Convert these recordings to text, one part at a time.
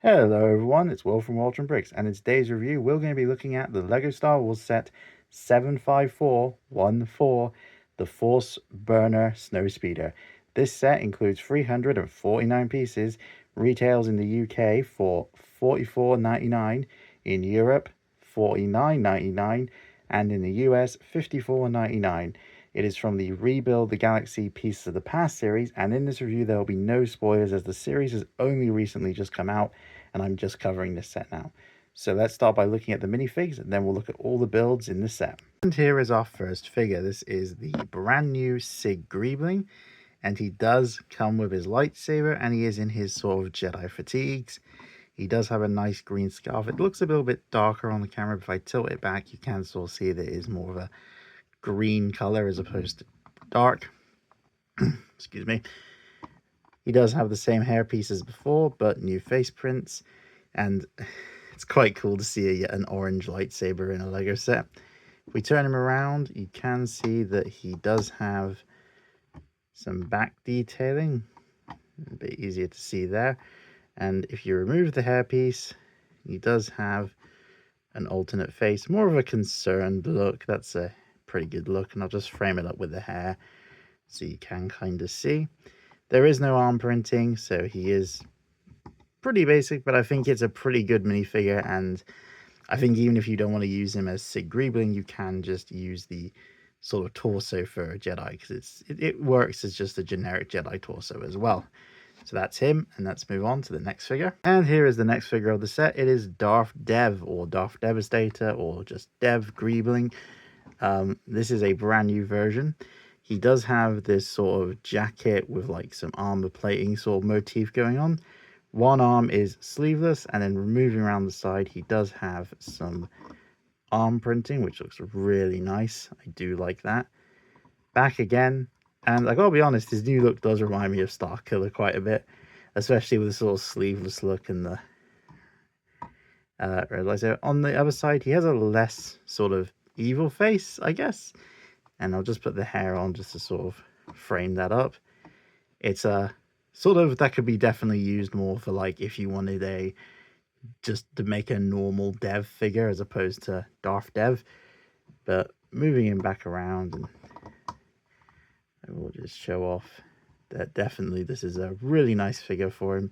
Hello everyone, it's Will from Walter and Bricks, and in today's review we're going to be looking at the LEGO Star Wars set 75414, the Force Burner Snowspeeder. This set includes 349 pieces, retails in the UK for $44.99, in Europe $49.99, and in the US $54.99. It is from the Rebuild the Galaxy Pieces of the Past series, and in this review there will be no spoilers as the series has only recently just come out and I'm just covering this set now. So let's start by looking at the minifigs, and then we'll look at all the builds in the set. And here is our first figure. This is the brand new Sig Greebling, and he does come with his lightsaber, and he is in his sort of Jedi fatigues. He does have a nice green scarf. It looks a little bit darker on the camera, but if I tilt it back, you can sort of see that it is more of a green color as opposed to dark. Excuse me. He does have the same hairpiece as before, but new face prints, and it's quite cool to see an orange lightsaber in a LEGO set. If we turn him around, you can see that he does have some back detailing, a bit easier to see there. And if you remove the hairpiece, he does have an alternate face, more of a concerned look. That's a pretty good look, and I'll just frame it up with the hair so you can kind of see. There is no arm printing, so he is pretty basic, but I think it's a pretty good minifigure, and I think even if you don't want to use him as Sig Greebling, you can just use the sort of torso for a Jedi, because it works as just a generic Jedi torso as well. So that's him, and let's move on to the next figure. And here is the next figure of the set. It is Darth Dev, or Darth Devastator, or just Dev Greebling. This is a brand new version. He does have this sort of jacket with like some armor plating sort of motif going on. One arm is sleeveless, and then removing around the side, he does have some arm printing, which looks really nice. I do like that. Back again, and I gotta be honest, his new look does remind me of Starkiller quite a bit, especially with the sort of sleeveless look and the red lights. On the other side, he has a less sort of evil face, I guess. And I'll just put the hair on just to sort of frame that up. It's a sort of, that could be definitely used more for like if you wanted a just to make a normal Dev figure as opposed to Darth Dev. But moving him back around, and I will just show off that definitely this is a really nice figure for him.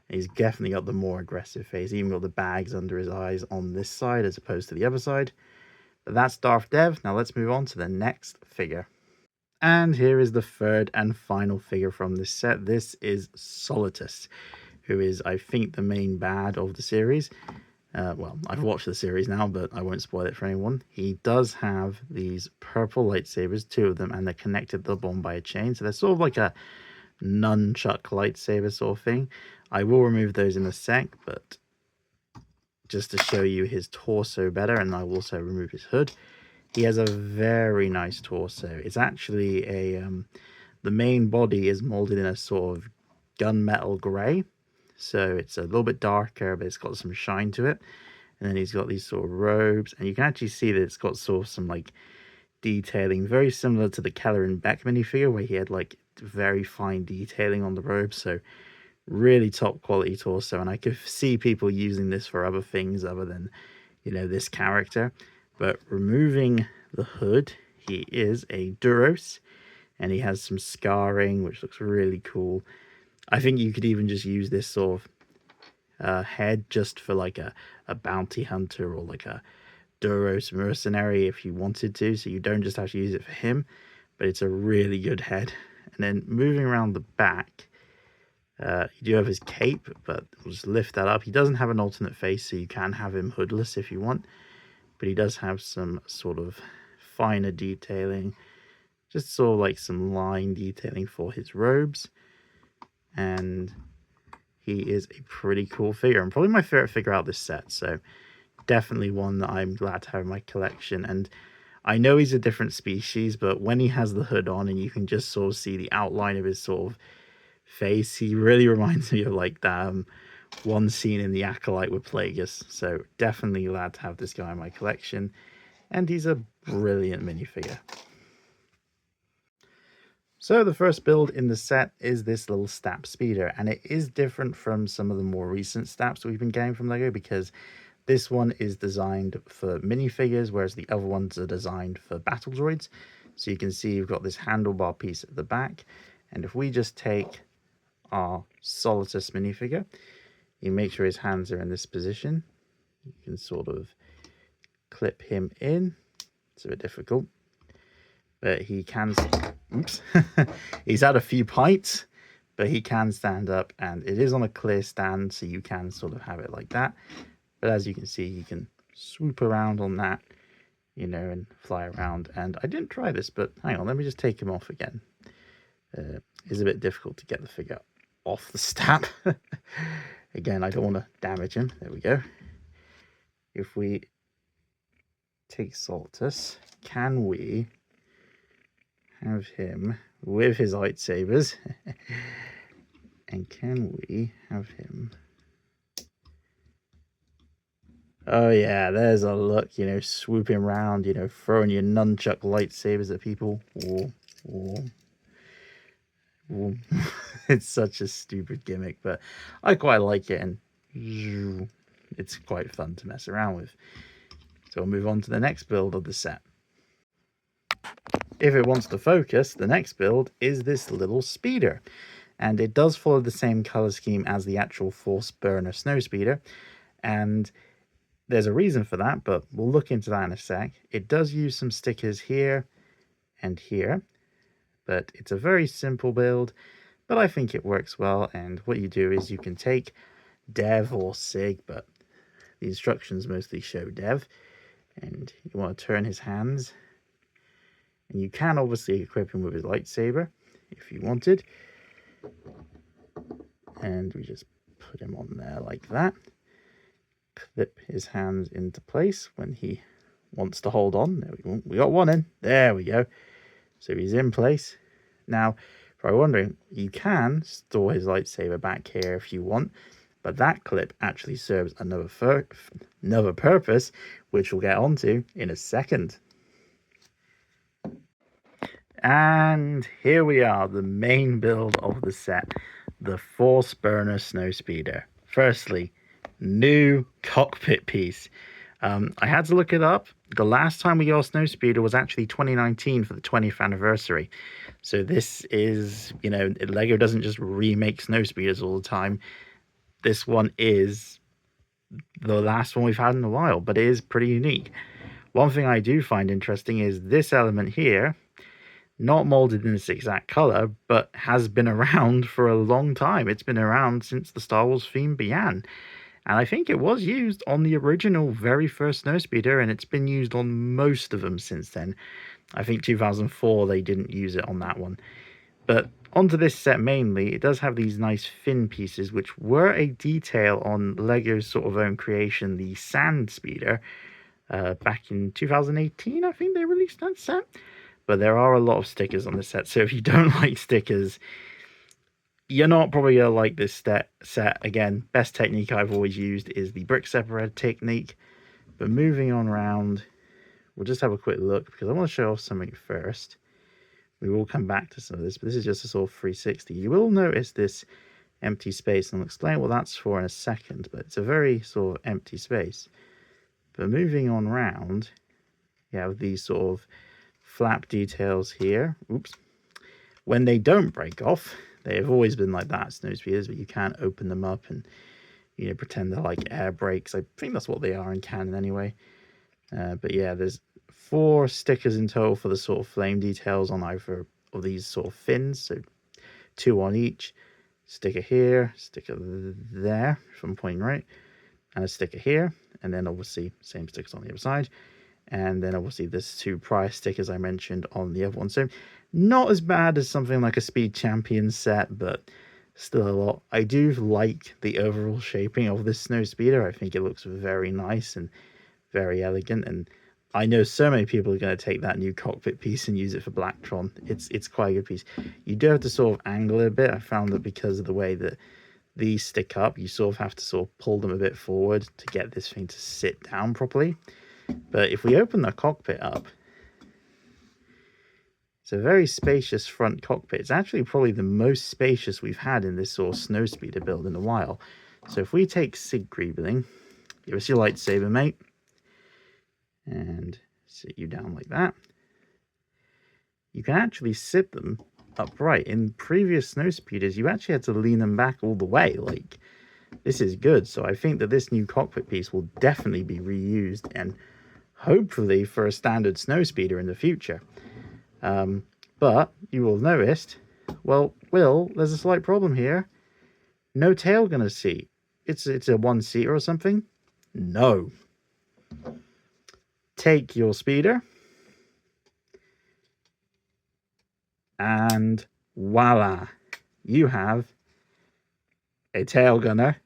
He's definitely got the more aggressive face, even got the bags under his eyes on this side as opposed to the other side. But that's Darth Dev. Now let's move on to the next figure. And here is the third and final figure from this set. This is Solitus, who is, I think, the main bad of the series. Well, I've watched the series now, but I won't spoil it for anyone. He does have these purple lightsabers, two of them, and they're connected to the bomb by a chain. So they're sort of like a nunchuck lightsaber sort of thing. I will remove those in a sec, but just to show you his torso better, and I will also remove his hood. He has a very nice torso. It's actually a the main body is molded in a sort of gunmetal gray, so it's a little bit darker, but it's got some shine to it. And then he's got these sort of robes, and you can actually see that it's got sort of some like detailing, very similar to the Keller and Beck minifigure, where he had like very fine detailing on the robes. So really top quality torso, and I could see people using this for other things other than, you know, this character. But removing the hood, he is a Duros, and he has some scarring, which looks really cool. I think you could even just use this sort of head just for like a bounty hunter or like a Duros mercenary if you wanted to, so you don't just have to use it for him, but it's a really good head. And then moving around the back, you do have his cape, but we'll just lift that up. He doesn't have an alternate face, so you can have him hoodless if you want, but he does have some sort of finer detailing, just sort of like some line detailing for his robes. And he is a pretty cool figure, and probably my favorite figure out of this set, so definitely one that I'm glad to have in my collection. And I know he's a different species, but when he has the hood on and you can just sort of see the outline of his sort of face, he really reminds me of like that one scene in The Acolyte with Plagueis. So definitely glad to have this guy in my collection, and he's a brilliant minifigure. So the first build in the set is this little Stap Speeder, and it is different from some of the more recent Staps we've been getting from LEGO because this one is designed for minifigures, whereas the other ones are designed for battle droids. So you can see you've got this handlebar piece at the back, and if we just take our Solitus minifigure, you make sure his hands are in this position. You can sort of clip him in. It's a bit difficult, but he can, oops, he's had a few pints, but he can stand up, and it is on a clear stand, so you can sort of have it like that. But as you can see, you can swoop around on that, you know, and fly around. And I didn't try this, but hang on, let me just take him off again. It's a bit difficult to get the figure off the stab. Again, I don't want to damage him. There we go. If we take Soltus, can we have him with his lightsabers? And can we have him? Oh yeah, there's a look, you know, swooping around, you know, throwing your nunchuck lightsabers at people. Whoa, whoa, whoa. It's such a stupid gimmick, but I quite like it, and it's quite fun to mess around with. So we'll move on to the next build of the set. If it wants to focus, the next build is this little speeder, and it does follow the same color scheme as the actual Force Burner Snowspeeder, and there's a reason for that, but we'll look into that in a sec. It does use some stickers here and here, but it's a very simple build, but I think it works well. And what you do is you can take Dev or Sig, but the instructions mostly show Dev, and you want to turn his hands, and you can obviously equip him with his lightsaber if you wanted, and we just put him on there like that. Clip his hands into place when he wants to hold on. There we go. We got one in. There we go. So he's in place. Now, if you're wondering, you can store his lightsaber back here if you want, but that clip actually serves another purpose, which we'll get onto in a second. And here we are, the main build of the set, the Force Burner Snowspeeder. Firstly, new cockpit piece. I had to look it up. The last time we got a Snowspeeder was actually 2019 for the 20th anniversary. So this is, you know, LEGO doesn't just remake Snowspeeders all the time. This one is the last one we've had in a while, but it is pretty unique. One thing I do find interesting is this element here, not molded in this exact color, but has been around for a long time. It's been around since the Star Wars theme began. And I think it was used on the original very first Snowspeeder, and it's been used on most of them since then. I think 2004 they didn't use it on that one. But onto this set mainly, it does have these nice fin pieces, which were a detail on LEGO's sort of own creation, the Sand Speeder. Back in 2018, I think they released that set. But there are a lot of stickers on this set, so if you don't like stickers, you're not probably going to like this set. Again, best technique I've always used is the brick separator technique. But moving on around, we'll just have a quick look because I want to show off something first. We will come back to some of this, but this is just a sort of 360. You will notice this empty space, and I'll explain what that's for in a second, but it's a very sort of empty space. But moving on around, you have these sort of flap details here. Oops. When they don't break off, they have always been like that, Snowspeeders, but you can't open them up and, you know, pretend they're like air brakes. I think that's what they are in canon anyway. But yeah, there's 4 stickers in total for the sort of flame details on either of these sort of fins. So 2 on each. Sticker here, sticker there, if I'm pointing right, and a sticker here. And then obviously same stickers on the other side. And then obviously there's 2 prior stickers I mentioned on the other one. So not as bad as something like a Speed Champion set, but still a lot. I do like the overall shaping of this Snowspeeder. I think it looks very nice and very elegant. And I know so many people are going to take that new cockpit piece and use it for Blacktron. It's quite a good piece. You do have to sort of angle it a bit. I found that because of the way that these stick up, you sort of have to sort of pull them a bit forward to get this thing to sit down properly. But if we open the cockpit up, It's a very spacious front cockpit. It's actually probably the most spacious we've had in this sort of Snowspeeder build in a while. So if we take Siegfriedling, give us your lightsaber, mate, and sit you down like that, you can actually sit them upright. In previous Snowspeeders, you actually had to lean them back all the way. Like, this is good. So I think that this new cockpit piece will definitely be reused and hopefully for a standard Snowspeeder in the future. But you will have noticed, well, Will, there's a slight problem here. No tail gunner seat. It's a one-seater or something? No. Take your speeder. And voila. You have a tail gunner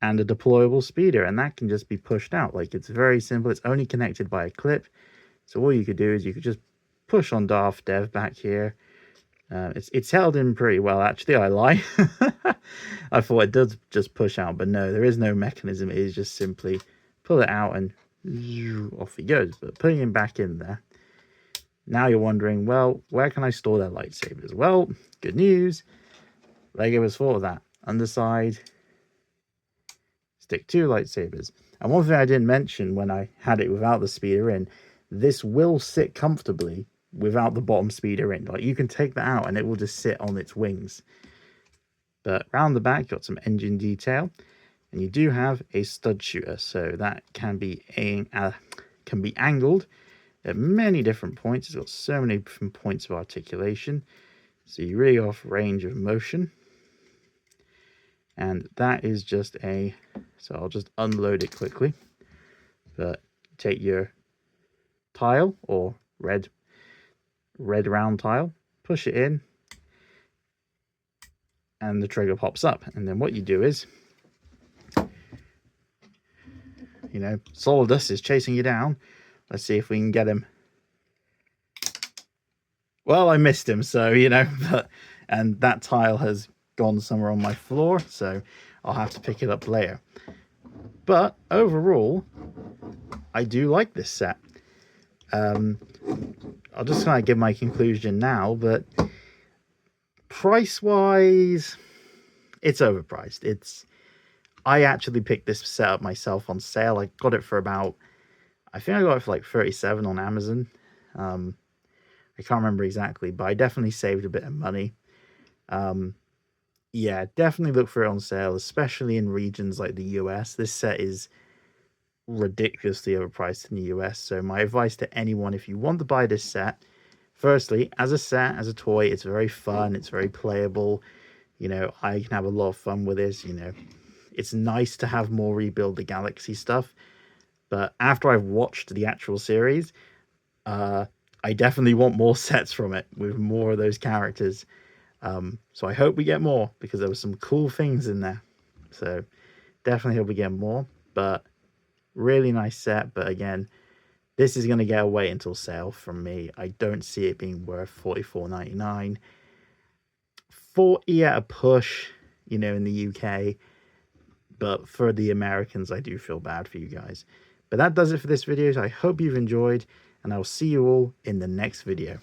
and a deployable speeder. And that can just be pushed out. Like, it's very simple. It's only connected by a clip. So all you could do is you could just push on Darth Dev back here. It's held in pretty well, actually. I lie. I thought it does just push out, but no, there is no mechanism. It is just simply pull it out and off he goes. But putting him back in there, now you're wondering, well, where can I store their lightsabers? Well, good news. Lego has thought of that. Underside, stick 2 lightsabers. And one thing I didn't mention when I had it without the speeder in, this will sit comfortably without the bottom speeder in. Like, you can take that out and it will just sit on its wings. But round the back, got some engine detail, and you do have a stud shooter, so that can be angled at many different points. It's got so many different points of articulation, so you really off range of motion. And that is just so I'll just unload it quickly. But take your tile, or red round tile, push it in, and the trigger pops up. And then what you do is, you know, Solidus is chasing you down. Let's see if we can get him. Well, I missed him, so, you know, and that tile has gone somewhere on my floor, so I'll have to pick it up later. But overall, I do like this set. I'll just kind of give my conclusion now, but price-wise, it's overpriced. I actually picked this set up myself on sale. I got it for about, I think I got it for like 37 on Amazon. I can't remember exactly, but I definitely saved a bit of money. Yeah, definitely look for it on sale, especially in regions like the US. This set is ridiculously overpriced in the US. So my advice to anyone, if you want to buy this set, firstly, as a set, as a toy, it's very fun, it's very playable. You know, I can have a lot of fun with this. You know, it's nice to have more Rebuild the Galaxy stuff, but after I've watched the actual series, I definitely want more sets from it with more of those characters. So I hope we get more, because there were some cool things in there. So definitely hope we get more. But really nice set. But again, this is going to get away until sale from me. I don't see it being worth $44.99. 40 at a push, you know, in the UK. But for the Americans, I do feel bad for you guys. But that does it for this video. So I hope you've enjoyed, and I'll see you all in the next video.